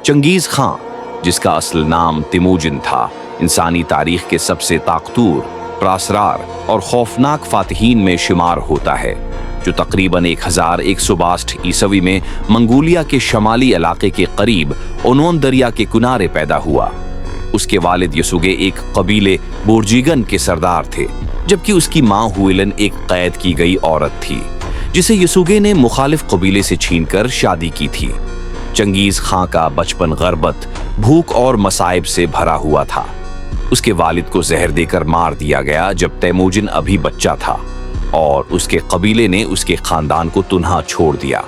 चंगेज़ खां, जिसका असल नाम तिमोजिन था, इंसानी तारीख के सबसे ताकतूर, प्रासरार और खौफनाक फातिहीन में शुमार होता है, जो तकरीबन 1162 ईस्वी में मंगोलिया के शमाली इलाके के करीब ओनोन दरिया के किनारे पैदा हुआ। उसके वालिद यसुगे एक कबीले बोर्जिगन के सरदार थे, जबकि उसकी माँ हुइलन एक कैद की गई औरत थी, जिसे यसुगे ने मुखालिफ कबीले से छीनकर शादी की थी। चंगेज़ खां का बचपन गरबत, भूख और मसाइब से भरा हुआ था। उसके वालिद को जहर देकर मार दिया गया जब तैमूजिन अभी बच्चा था, और उसके कबीले ने उसके खानदान को तुन्हा छोड़ दिया।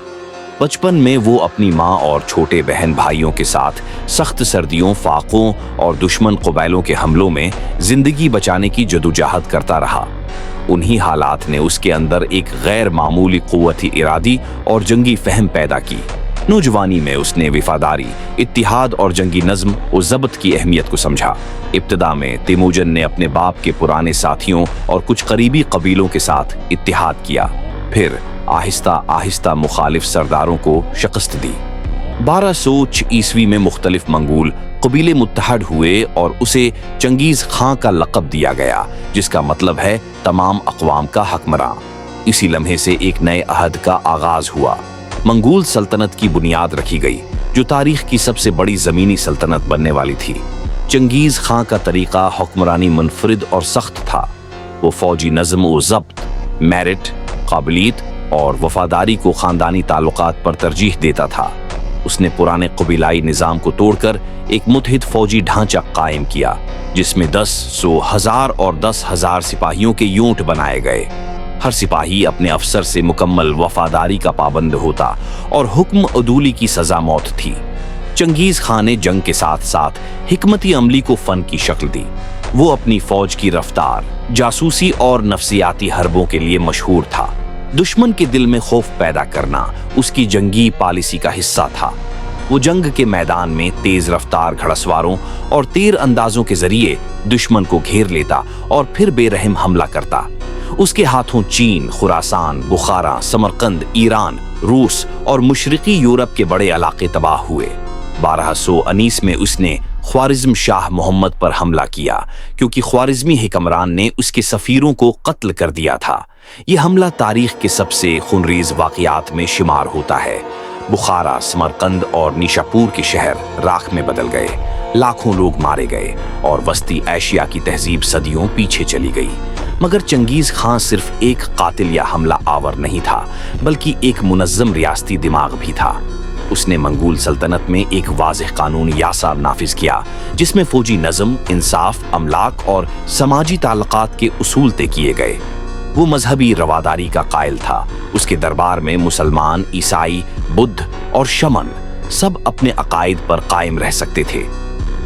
बचपन में वो अपनी माँ और छोटे बहन भाइयों के साथ सख्त सर्दियों, फाकों और दुश्मन कबाइलों के हमलों में जिंदगी बचाने की जदोजहद करता रहा। उन्हीं हालात ने उसके अंदर एक गैर मामूली कुव्वत-ए इरादी और जंगी फहम पैदा की। नौजवानी में उसने वफादारी, इत्तिहाद और जंगी नज्म और ज़ब्त की अहमियत को समझा। इब्तिदा में तिमोजिन ने अपने बाप के पुराने साथियों और कुछ करीबी कबीलों के साथ इत्तिहाद किया, फिर आहिस्ता आहिस्ता मुखालिफ सरदारों को शिकस्त दी। 1200 ईस्वी में मुख्तलिफ मंगोल कबीले मुत्तहद हुए और उसे चंगेज़ खां का लक़ब दिया गया, जिसका मतलब है तमाम अक़वाम का हकमरां। इसी लम्हे से एक नए अहद का आगाज हुआ। मंगोल सल्तनत की बुनियाद रखी गई, जो तारीख की सबसे बड़ी ज़मीनी सल्तनत बनने वाली थी। चंगेज़ खां का तरीक़ा हुक्मरानी मुनफरिद और सख्त था। वो फौजी नज़्म व ज़ब्त, मेरिट, काबिलियत और वफादारी को ख़ानदानी ताल्लुकात पर तरजीह देता था। उसने पुराने कबीलाई निज़ाम को तोड़कर एक मुत्तहिद फौजी ढांचा कायम किया, जिसमें 10, 100, 1000 और 10,000 सिपाहियों के यूंट बनाए गए। हर सिपाही अपने अफसर से मुकम्मल वफादारी का पाबंद होता और हुक्म अदूली की सजा मौत थी। चंगेज़ खां ने जंग के साथ साथ हिकमती अमली को फन की शक्ल दी। वो अपनी फौज की रफ्तार, जासूसी और नफ्सियाती हरबों के लिए मशहूर था। दुश्मन के दिल में खौफ पैदा करना उसकी जंगी पॉलिसी का हिस्सा था। वो जंग के मैदान में तेज रफ्तार घड़सवारों और तीर अंदाजों के जरिए दुश्मन को घेर लेता और फिर बेरहम हमला करता। उसके हाथों चीन, खुरासान, बुखारा, समरकंद, ईरान, रूस और मशरिकी यूरोप के बड़े इलाके तबाह हुए। 1219 में उसने ख्वारिज़्म शाह मोहम्मद पर हमला किया, क्योंकि ख्वारिज़्मी हिकमरान ने उसके सफीरों को कत्ल कर दिया था। यह हमला तारीख के सबसे खूनरेज़ वाक़यात में शुमार होता है। बुखारा, समरकंद और निशापुर के शहर राख में बदल गए, लाखों लोग मारे गए और वस्ती एशिया की तहजीब सदियों पीछे चली गई। मगर चंगेज़ खां सिर्फ एक कातिल या हमला आवर नहीं था, बल्कि एक मुनज़्ज़म रियासती दिमाग भी था। उसने मंगोल सल्तनत में एक वाज़ेह कानून यासा नाफिज किया, जिसमें फौजी नज़म, इंसाफ, अमलाक और समाजी ताल्लुकात के उसूल तय किए गए। वो मजहबी रवादारी का कायल था। उसके दरबार में मुसलमान, ईसाई, बुद्ध और शमन सब अपने अकायद पर कायम रह सकते थे।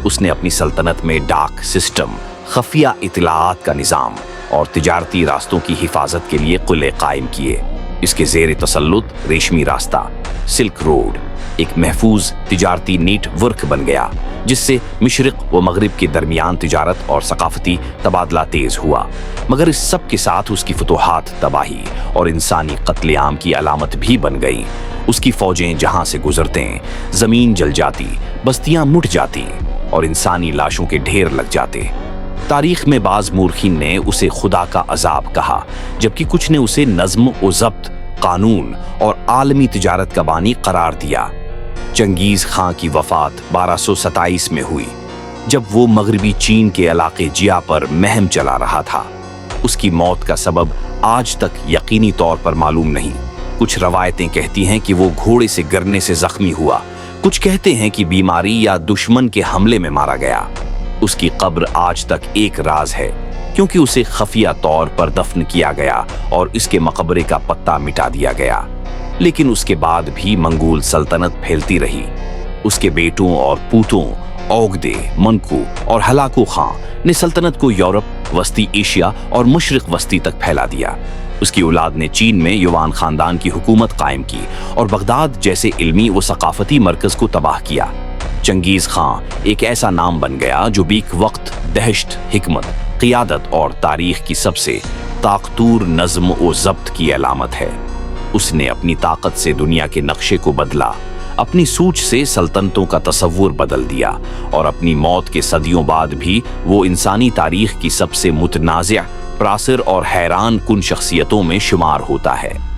उसने अपनी सल्तनत में डाक सिस्टम, खफिया इत्तलाआत का निज़ाम और तिजारती रास्तों की हिफाजत के लिए किले कायम किए। इसके ज़ेर तसल्लुत रेशमी रास्ता, सिल्क रोड, एक महफूज तिजारती नेटवर्क बन गया, जिससे मशरिक व मगरिब के दरमियान तिजारत और सकाफती तबादला तेज हुआ। मगर इस सब के साथ उसकी फतूहात तबाही और इंसानी कत्लेआम की अलामत भी बन गई। उसकी फौजें जहां से गुजरते जमीन जल जाती, बस्तियां मुट जाती और इंसानी लाशों के ढेर लग जाते। तारीख में बाज मूर्खीन ने उसे खुदा का अजाब कहा, जबकि कुछ ने उसे नज्म व ज़ब्त, कानून और आलमी तिजारत का बानी करार दिया। चंगेज़ खां की वफात 1227 में हुई, जब वो मगरबी चीन के इलाके जिया पर महम चला रहा था। उसकी मौत का सबब आज तक यकीनी तौर पर मालूम नहीं। कुछ रवायतें कहती हैं कि वो घोड़े से गिरने से जख्मी हुआ, कुछ कहते हैं कि बीमारी या दुश्मन के हमले में मारा गया। उसकी कब्र आज तक एक राज है, क्योंकि उसे खफिया तौर पर दफन किया गया और इसके मकबरे का पत्ता मिटा दिया गया। लेकिन उसके बाद भी मंगोल सल्तनत फैलती रही। उसके बेटों और पूतों ओगदे, मनकू और हलाकू खां ने सल्तनत को यूरोप, वस्ती एशिया और मशरिक वस्ती तक फैला दिया। उसकी औलाद ने चीन में युवान खानदान की हुकूमत कायम की और बगदाद जैसे इल्मी व सकाफती मरकज को तबाह किया। चंगेज़ खां एक ऐसा नाम बन गया जो बीक वक्त दहशत, हिकमत, क़ियादत और तारीख की सबसे ताकतूर नज़्म व ज़ब्त की अलामत है। उसने अपनी ताकत से दुनिया के नक्शे को बदला, اپنی سوچ سے سلطنتوں کا تصور بدل دیا اور اپنی موت کے صدیوں بعد بھی وہ انسانی تاریخ کی سب سے متنازع، پراسر اور حیران کن شخصیتوں میں شمار ہوتا ہے۔